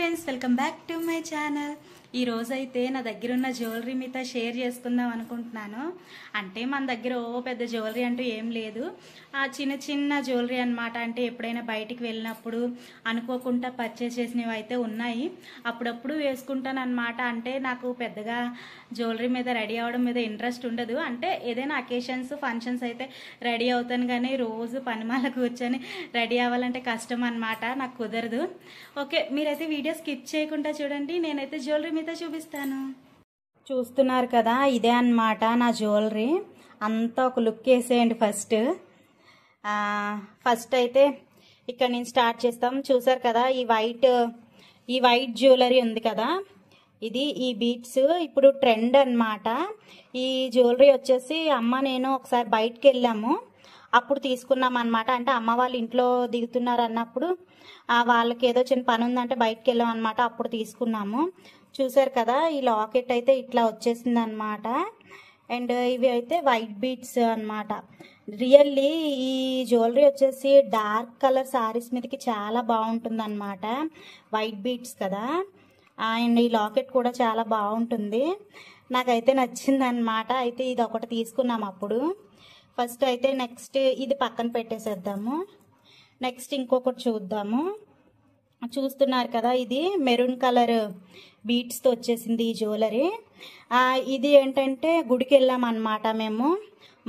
Friends, welcome back to my channel. ఈ రోజు అయితే నా దగ్గర ఉన్న జ్యువెలరీ మీతో షేర్ చేసుకుందాం అనుకుంటున్నాను. అంటే మన దగ్గర పెద్ద జ్యువెలరీ అంటూ ఏం లేదు, ఆ చిన్న చిన్న జ్యువెలరీ అనమాట. అంటే ఎప్పుడైనా బయటికి వెళ్ళినప్పుడు అనుకోకుండా పర్చేస్ చేసినవి అయితే ఉన్నాయి, అప్పుడప్పుడు వేసుకుంటాను అనమాట. అంటే నాకు పెద్దగా జ్యువెలరీ మీద రెడీ అవ్వడం మీద ఇంట్రెస్ట్ ఉండదు. అంటే ఏదైనా అకేషన్స్ ఫంక్షన్స్ అయితే రెడీ అవుతాను, కానీ రోజు పనిమాల కూర్చొని రెడీ అవ్వాలంటే కష్టం అనమాట, నాకు కుదరదు. ఓకే, మీరైతే వీడియో స్కిప్ చేయకుండా చూడండి, నేనైతే జ్యువెలరీ మీద చూపిస్తాను. చూస్తున్నారు కదా, ఇదే అన్నమాట నా జ్యువెలరీ. అంతా ఒక లుక్ వేసేయండి. ఫస్ట్ అయితే ఇక్కడ నేను స్టార్ట్ చేస్తాం. చూసారు కదా, ఈ వైట్ జ్యువెలరీ ఉంది కదా, ఈ బీట్స్ ఇప్పుడు ట్రెండ్ అన్నమాట. ఈ జ్యువెలరీ వచ్చేసి నేను ఒకసారి బయటకు వెళ్ళాము, అప్పుడు తీసుకున్నాం అనమాట. అంటే అమ్మ వాళ్ళ ఇంట్లో దిగుతున్నారు అన్నప్పుడు వాళ్ళకి ఏదో చిన్న పని ఉందంటే బయటకు వెళ్ళాం అనమాట, అప్పుడు తీసుకున్నాము. చూసారు కదా, ఈ లాకెట్ అయితే ఇట్లా వచ్చేసింది అనమాట. అండ్ ఇవి అయితే వైట్ బీట్స్ అనమాట. రియల్లీ ఈ జ్యువెలరీ వచ్చేసి డార్క్ కలర్ శారీస్ మీదకి చాలా బాగుంటుంది అనమాట, వైట్ బీట్స్ కదా. అండ్ ఈ లాకెట్ కూడా చాలా బాగుంటుంది, నాకైతే నచ్చింది అనమాట. అయితే ఇది ఒకటి తీసుకున్నాం అప్పుడు. ఫస్ట్ అయితే నెక్స్ట్ ఇది పక్కన పెట్టేసేద్దాము. నెక్స్ట్ ఇంకొకటి చూద్దాము. చూస్తున్నారు కదా, ఇది మెరూన్ కలర్ బీట్స్తో వచ్చేసింది ఈ జ్యువెలరీ. ఇది ఏంటంటే గుడికి వెళ్ళామన్నమాట మేము,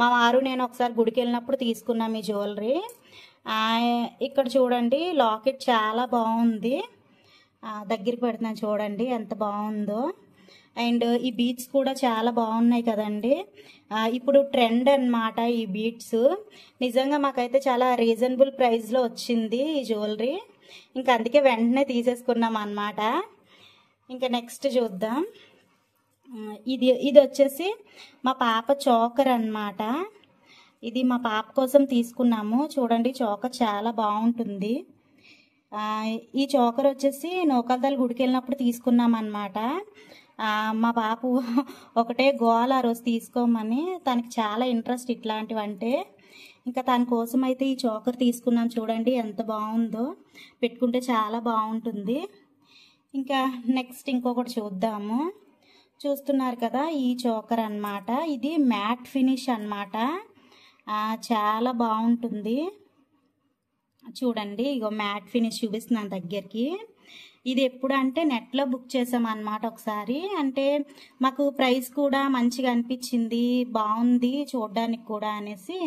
మా వారు నేను ఒకసారి గుడికి వెళ్ళినప్పుడు తీసుకున్నాం ఈ జ్యువెలరీ. ఇక్కడ చూడండి, లాకెట్ చాలా బాగుంది, దగ్గరికి పెడుతున్నాను చూడండి ఎంత బాగుందో. అండ్ ఈ బీట్స్ కూడా చాలా బాగున్నాయి కదండి. ఇప్పుడు ట్రెండ్ అన్నమాట ఈ బీట్స్. నిజంగా మాకైతే చాలా రీజనబుల్ ప్రైస్లో వచ్చింది ఈ జ్యువెలరీ, ఇంకా అందుకే వెంటనే తీసేసుకున్నాం అన్నమాట. ఇంకా నెక్స్ట్ చూద్దాం. ఇది వచ్చేసి మా పాప చోకర్ అన్నమాట. ఇది మా పాప కోసం తీసుకున్నాము. చూడండి, చోకర్ చాలా బాగుంటుంది. ఈ చోకర్ వచ్చేసి నూకల్దాల్ గుడికి వెళ్ళినప్పుడు తీసుకున్నాం అన్నమాట. మా బాపు ఒకటే గోల ఆ రోజు తీసుకోమని, తనకి చాలా ఇంట్రెస్ట్ ఇట్లాంటివంటే. ఇంకా తన కోసం అయితే ఈ చోకర్ తీసుకున్నాం. చూడండి ఎంత బాగుందో, పెట్టుకుంటే చాలా బాగుంటుంది. ఇంకా నెక్స్ట్ ఇంకొకటి చూద్దాము. చూస్తున్నారు కదా, ఈ చోకర్ అన్నమాట. ఇది మ్యాట్ ఫినిష్ అన్నమాట, చాలా బాగుంటుంది. చూడండి, ఇగో మ్యాట్ ఫినిష్ చూపిస్తున్నాను దగ్గరికి. ఇది ఎప్పుడు అంటే నెట్లో బుక్ చేసాం అన్నమాట ఒకసారి. అంటే మాకు ప్రైస్ కూడా మంచిగా అనిపించింది, బాగుంది చూడడానికి కూడా అనేసి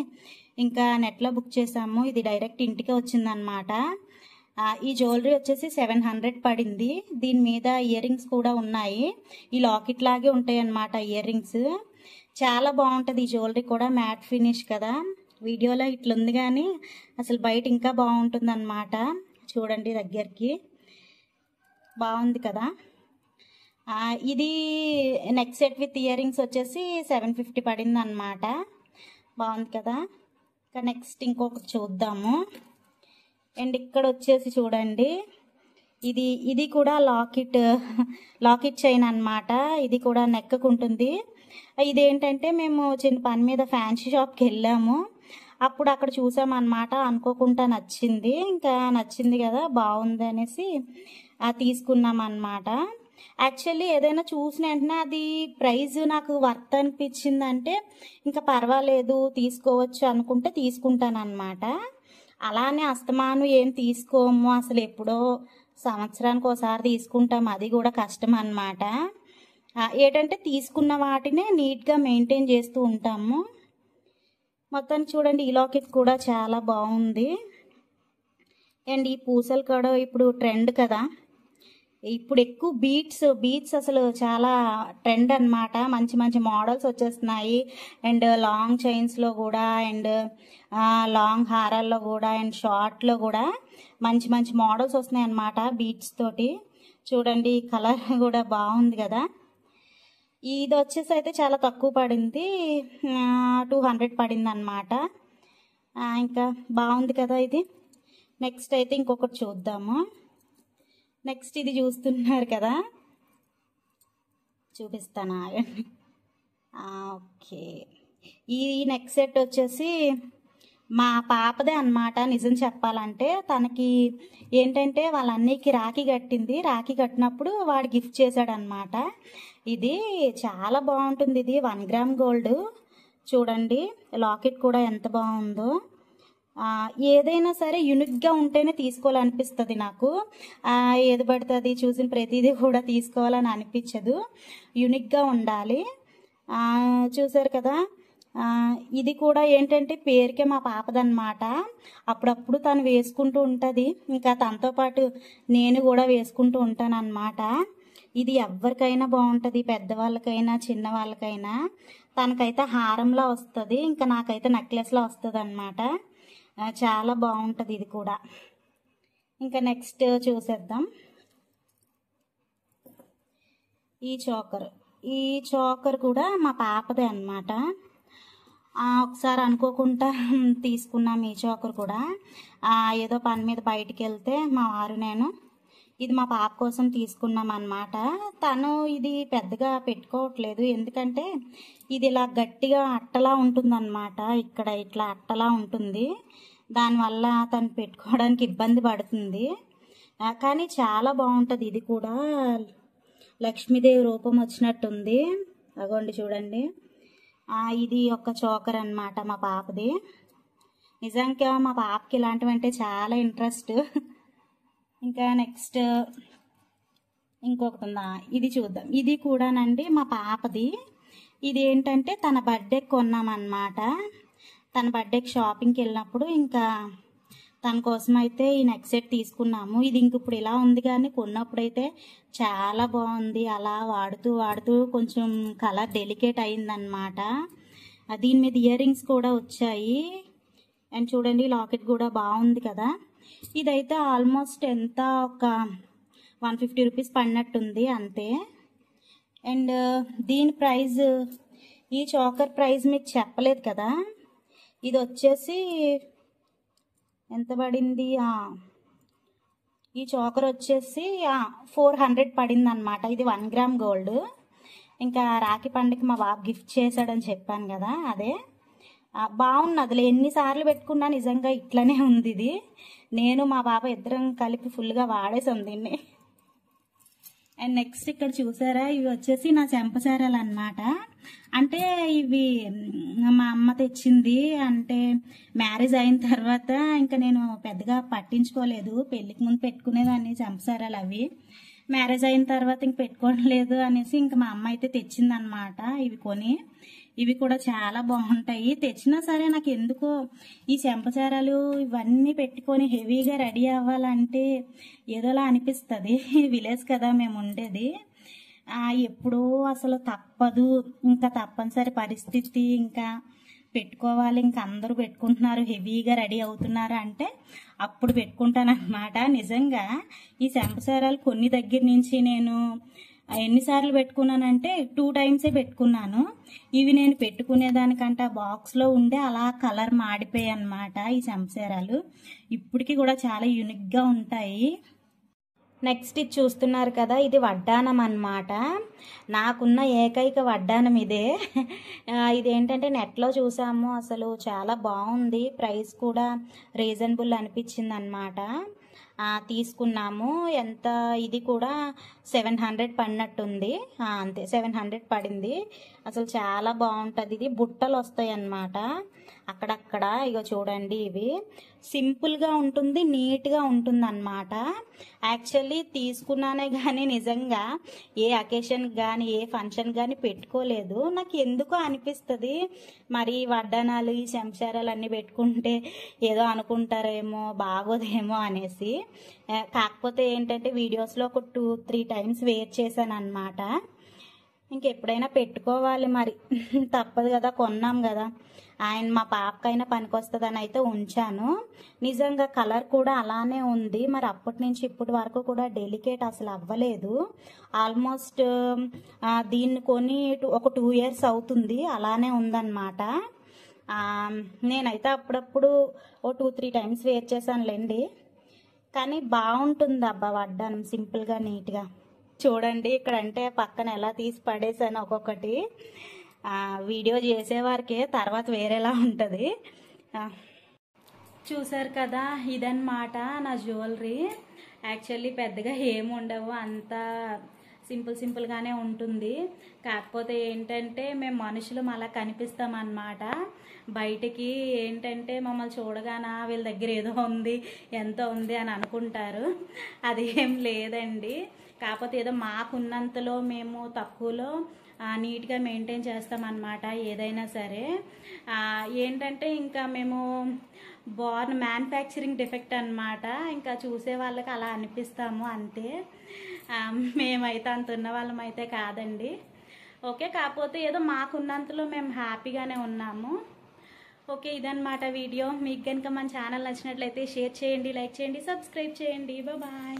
ఇంకా నెట్లో బుక్ చేసాము. ఇది డైరెక్ట్ ఇంటికే వచ్చిందనమాట. ఈ జ్యువెలరీ వచ్చేసి 700 పడింది. దీని మీద ఇయర్ రింగ్స్ కూడా ఉన్నాయి, ఈ లాకెట్ లాగే ఉంటాయి అన్నమాట ఇయర్ రింగ్స్. చాలా బాగుంటుంది ఈ జ్యువెలరీ కూడా, మ్యాట్ ఫినిష్ కదా. వీడియోలో ఇట్లుంది కానీ అసలు బయట ఇంకా బాగుంటుంది అన్నమాట. చూడండి దగ్గరికి, బాగుంది కదా. ఇది neck set with ear rings వచ్చేసి 750 పడింది అన్నమాట. బాగుంది కదా. ఇంకా నెక్స్ట్ ఇంకొకటి చూద్దాము. అండ్ ఇక్కడ వచ్చేసి చూడండి, ఇది కూడా లాకెట్ చైన్ అన్నమాట. ఇది కూడా నెక్కు ఉంటుంది. ఇదేంటంటే మేము చిన్న పని మీద ఫ్యాన్సీ షాప్కి వెళ్ళాము, అప్పుడు అక్కడ చూసామన్నమాట. అనుకోకుండా నచ్చింది, ఇంకా నచ్చింది కదా, బాగుంది అనేసి తీసుకున్నాం అన్నమాట. యాక్చువల్లీ ఏదైనా చూసిన వెంటనే అది ప్రైస్ నాకు వర్త్ అనిపించిందంటే ఇంకా పర్వాలేదు తీసుకోవచ్చు అనుకుంటే తీసుకుంటాను అన్నమాట. అలానే అస్తమాను ఏం తీసుకోము, అసలు ఎప్పుడో సంవత్సరానికి ఒకసారి తీసుకుంటాం, అది కూడా కష్టం అన్నమాట. ఏంటంటే తీసుకున్న వాటినే నీట్గా మెయింటైన్ చేస్తూ ఉంటాము. మొత్తానికి చూడండి, ఈ లాకెట్ కూడా చాలా బాగుంది. అండ్ ఈ పూసలు కూడా ఇప్పుడు ట్రెండ్ కదా, ఇప్పుడు ఎక్కువ బీట్స్ అసలు చాలా ట్రెండ్ అన్నమాట. మంచి మంచి మోడల్స్ వచ్చేస్తున్నాయి. అండ్ లాంగ్ చైన్స్లో కూడా, అండ్ లాంగ్ హారాల్లో కూడా, అండ్ షార్ట్లో కూడా మంచి మంచి మోడల్స్ వస్తున్నాయి అన్నమాట బీట్స్ తోటి. చూడండి, కలర్ కూడా బాగుంది కదా. ఇది వచ్చేసి అయితే చాలా తక్కువ పడింది, 200 పడింది అన్నమాట. ఇంకా బాగుంది కదా ఇది. నెక్స్ట్ అయితే ఇంకొకటి చూద్దాము. నెక్స్ట్ ఇది చూస్తున్నారు కదా, చూపిస్తాను ఆగండి. ఓకే, ఈ నెక్ సెట్ వచ్చేసి మా పాపదే అన్నమాట. నిజం చెప్పాలంటే తనకి ఏంటంటే వాళ్ళ అన్నయ్యకి రాఖీ కట్టింది. రాఖీ కట్టినప్పుడు వాడు గిఫ్ట్ చేశాడనమాట. ఇది చాలా బాగుంటుంది. ఇది 1 గ్రామ్ గోల్డ్. చూడండి లాకెట్ కూడా ఎంత బాగుందో. ఏదైనా సరే యూనిక్గా ఉంటేనే తీసుకోవాలనిపిస్తుంది నాకు. ఏది పడితే అది చూసిన ప్రతిదీ కూడా తీసుకోవాలని అనిపించదు. యూనిక్గా ఉండాలి. చూసారు కదా. ఇది కూడా ఏంటంటే పేరుకే మా పాపదన్నమాట. అప్పుడప్పుడు తను వేసుకుంటూ ఉంటుంది. ఇంకా తనతో పాటు నేను కూడా వేసుకుంటూ ఉంటాను అన్నమాట. ఇది ఎవరికైనా బాగుంటుంది, పెద్దవాళ్ళకైనా చిన్నవాళ్ళకైనా. తనకైతే హారంలా వస్తుంది, ఇంకా నాకైతే నెక్లెస్లా వస్తుంది అన్నమాట. చాలా బాగుంటుంది ఇది కూడా. ఇంకా నెక్స్ట్ చూసేద్దాం. ఈ చోకర్ కూడా మా పాపదే అన్నమాట. ఒకసారి అనుకోకుండా తీసుకున్నాం ఈ చోకర్ కూడా. ఏదో పని మీద బయటికి వెళ్తే మా వారు నేను ఇది మా పాప కోసం తీసుకున్నాం అన్నమాట. తను ఇది పెద్దగా పెట్టుకోవట్లేదు, ఎందుకంటే ఇది ఇలా గట్టిగా అట్టలా ఉంటుందన్నమాట. ఇక్కడ ఇట్లా అట్టలా ఉంటుంది, దానివల్ల తను పెట్టుకోవడానికి ఇబ్బంది పడుతుంది. కానీ చాలా బాగుంటుంది. ఇది కూడా లక్ష్మీదేవి రూపం వచ్చినట్టుంది. అగోండి చూడండి. ఇది ఒక చోకర్ అన్నమాట మా పాపది. నిజంగా మా పాపకి ఇలాంటివంటే చాలా ఇంట్రెస్ట్. ఇంకా నెక్స్ట్ ఇంకొకటి ఉందా, ఇది చూద్దాం. ఇది కూడానండి మా పాపది. ఇది ఏంటంటే తన బర్త్డేకి కొన్నామన్నమాట. తన బర్త్డేకి షాపింగ్కి వెళ్ళినప్పుడు ఇంకా తన కోసం అయితే ఈ నెక్ సెట్ తీసుకున్నాము. ఇది ఇంక ఇప్పుడు ఇలా ఉంది, కానీ కొన్నప్పుడైతే చాలా బాగుంది. అలా వాడుతూ కొంచెం కలర్ డెలికేట్ అయిందనమాట. దీని మీద ఇయర్ రింగ్స్ కూడా వచ్చాయి. అండ్ చూడండి లాకెట్ కూడా బాగుంది కదా. ఇదైతే ఆల్మోస్ట్ ఎంత ఒక 150 రూపీస్ పడినట్టుంది అంతే. అండ్ దీని ప్రైస్, ఈ చోకర్ ప్రైస్ మీకు చెప్పలేదు కదా. ఇది వచ్చేసి ఎంత పడింది, ఈ చోకర్ వచ్చేసి 400 పడింది అనమాట. ఇది 1 గ్రామ్ గోల్డ్. ఇంకా రాఖీ పండుగకి మా బాబు గిఫ్ట్ చేశాడని చెప్పాను కదా, అదే. బాగుంది. అదిలో ఎన్నిసార్లు పెట్టుకున్నా నిజంగా ఇట్లనే ఉంది ఇది. నేను మా బాబు ఇద్దరం కలిపి ఫుల్గా వాడేసాం దీన్ని. అండ్ నెక్స్ట్ ఇక్కడ చూసారా, ఇవి వచ్చేసి నా చెంపసారాలు అన్నమాట. అంటే ఇవి మా అమ్మ తెచ్చింది. అంటే మ్యారేజ్ అయిన తర్వాత ఇంకా నేను పెద్దగా పట్టించుకోలేదు. పెళ్ళికి ముందు పెట్టుకునేదాన్ని చెంపసారాలు. అవి మ్యారేజ్ అయిన తర్వాత ఇంక పెట్టుకోవడం లేదు అనేసి ఇంకా మా అమ్మ అయితే తెచ్చిందనమాట ఇవి కొని. ఇవి కూడా చాలా బాగుంటాయి. తెచ్చినా సరే నాకు ఎందుకో ఈ చెంపచారాలు ఇవన్నీ పెట్టుకొని హెవీగా రెడీ అవ్వాలంటే ఏదోలా అనిపిస్తుంది. విలేజ్ కదా మేము ఉండేది. ఎప్పుడో అసలు తప్పదు, ఇంకా తప్పనిసరి పరిస్థితి, ఇంకా పెట్టుకోవాలి, ఇంకా అందరూ పెట్టుకుంటున్నారు, హెవీగా రెడీ అవుతున్నారు అంటే అప్పుడు పెట్టుకుంటానన్నమాట. నిజంగా ఈ చెంపచారాలు కొన్ని దగ్గర నుంచి నేను ఎన్నిసార్లు పెట్టుకున్నానంటే 2 టైమ్సే పెట్టుకున్నాను. ఇవి నేను పెట్టుకునేదానికంటే బాక్స్లో ఉండే అలా కలర్ మాడిపోయాయి అన్నమాట ఈ చెంపసారాలు. ఇప్పటికీ కూడా చాలా యూనిక్గా ఉంటాయి. నెక్స్ట్ ఇది చూస్తున్నారు కదా, ఇది వడ్డానం అన్నమాట. నాకున్న ఏకైక వడ్డానం ఇదే. ఇదేంటంటే నెట్లో చూసాము, అసలు చాలా బాగుంది, ప్రైస్ కూడా రీజనబుల్ అనిపించింది అన్నమాట. తీసుకున్నాము. ఎంత, ఇది కూడా 700 పడినట్టుంది. అంతే 700 పడింది. అసలు చాలా బాగుంటుంది. ఇది బుట్టలు వస్తాయి అన్నమాట అక్కడక్కడ. ఇగో చూడండి, ఇవి సింపుల్గా ఉంటుంది, నీట్గా ఉంటుంది అన్నమాట. యాక్చువల్లీ తీసుకున్నానే కానీ నిజంగా ఏ అకేషన్కి కానీ ఏ ఫంక్షన్ కానీ పెట్టుకోలేదు. నాకు ఎందుకో అనిపిస్తుంది, మరి వడ్డానాలు ఈ చెంచారాలు అన్నీ పెట్టుకుంటే ఏదో అనుకుంటారేమో, బాగోదేమో అనేసి. కాకపోతే ఏంటంటే వీడియోస్లో ఒక 2-3 టైమ్స్ వేర్ చేశాను అన్నమాట. ఇంకెప్పుడైనా పెట్టుకోవాలి మరి, తప్పదు కదా, కొన్నాం కదా. మా పాపకైనా పనికొస్తుందని అయితే ఉంచాను. నిజంగా కలర్ కూడా అలానే ఉంది. మరి అప్పటి నుంచి ఇప్పటి వరకు కూడా డెలికేట్ అసలు అవ్వలేదు. ఆల్మోస్ట్ దీన్ని కొని ఒక 2 ఇయర్స్ అవుతుంది, అలానే ఉందన్నమాట. నేనైతే అప్పుడప్పుడు ఓ 2-3 టైమ్స్ వేర్ చేశానులేండి. కానీ బాగుంటుంది అబ్బా వడ్డానం, సింపుల్గా నీట్గా. చూడండి ఇక్కడ అంటే పక్కన ఎలా తీసి పడేసాను ఒక్కొక్కటి. వీడియో చేసేవారికే తర్వాత వేరేలా ఉంటుంది. చూసారు కదా, ఇదన్నమాట నా జ్యువెలరీ. యాక్చువల్లీ పెద్దగా ఏముండవు, అంతా సింపుల్గానే ఉంటుంది. కాకపోతే ఏంటంటే మేము మనుషులు అలా కనిపిస్తాం అన్నమాట. బయటికి ఏంటంటే మమ్మల్ని చూడగానే వీళ్ళ దగ్గర ఏదో ఉంది, ఎంత ఉంది అని అనుకుంటారు. అదేం లేదండి. కాకపోతే ఏదో మాకున్నంతలో మేము తక్కువలో నీట్గా మెయింటైన్ చేస్తామన్నమాట ఏదైనా సరే. ఏంటంటే ఇంకా మేము బోర్న్ మ్యానుఫ్యాక్చరింగ్ డిఫెక్ట్ అన్నమాట. ఇంకా చూసే వాళ్ళకి అలా అనిపిస్తాము అంతే. మేమైతే అంత ఉన్న వాళ్ళం అయితే కాదండి. ఓకే, కాకపోతే ఏదో మాకున్నంతలో మేము హ్యాపీగానే ఉన్నాము. ఓకే, ఇదన్నమాట వీడియో. మీకు కనుక మన ఛానల్ నచ్చినట్లయితే షేర్ చేయండి, లైక్ చేయండి, సబ్స్క్రైబ్ చేయండి. బాయ్.